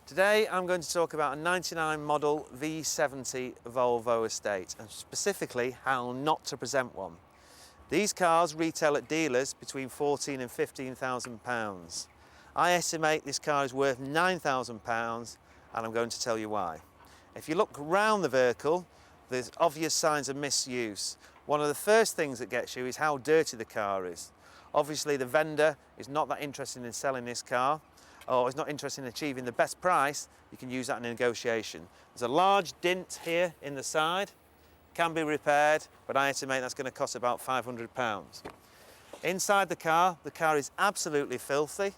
Today I'm going to talk about a 99 model V70 Volvo estate, and specifically how not to present one. These cars retail at dealers between £14,000 and £15,000. I estimate this car is worth £9,000, and I'm going to tell you why. If you look around the vehicle, there's obvious signs of misuse. One of the first things that gets you is how dirty the car is. Obviously the vendor is not that interested in selling this car, or is not interested in achieving the best price. You can use that in a negotiation. There's a large dint here in the side, can be repaired, but I estimate that's going to cost about £500. Inside the car is absolutely filthy,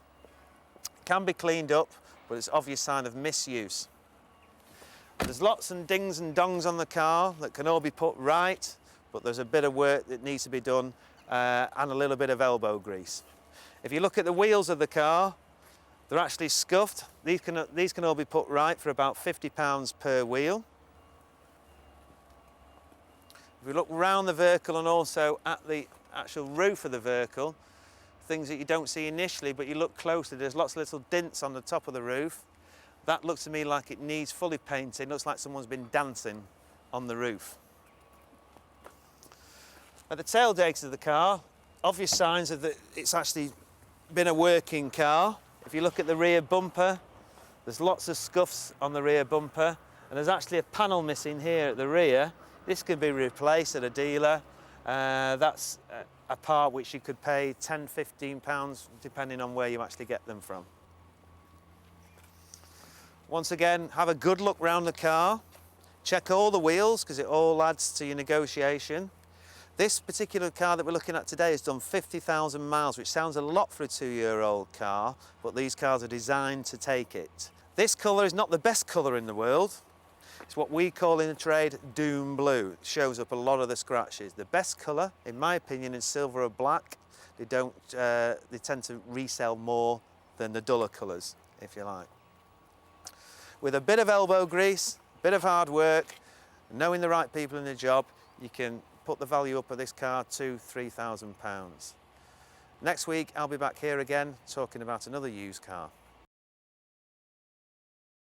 can be cleaned up, but it's obvious sign of misuse. There's lots of dings and dongs on the car that can all be put right, but there's a bit of work that needs to be done and a little bit of elbow grease. If you look at the wheels of the car, they're actually scuffed. These can all be put right for about £50 per wheel. If we look round the vehicle and also at the actual roof of the vehicle, things that you don't see initially, but you look closely, there's lots of little dints on the top of the roof. That looks to me like it needs fully painted. Looks like someone's been dancing on the roof. At the tailgate of the car, obvious signs of that it's actually been a working car. If you look at the rear bumper, there's lots of scuffs on the rear bumper, and there's actually a panel missing here at the rear. This can be replaced at a dealer. That's a part which you could pay £10, £15 depending on where you actually get them from. Once again, have a good look round the car. Check all the wheels because it all adds to your negotiation. This particular car that we're looking at today has done 50,000 miles, which sounds a lot for a 2-year-old car, but these cars are designed to take it. This colour is not the best colour in the world. It's what we call in the trade doom blue. It shows up a lot of the scratches. The best colour, in my opinion, is silver or black. They tend to resell more than the duller colours, if you like. With a bit of elbow grease, a bit of hard work, knowing the right people in the job, you can put the value up of this car to £3,000. Next week I'll be back here again talking about another used car.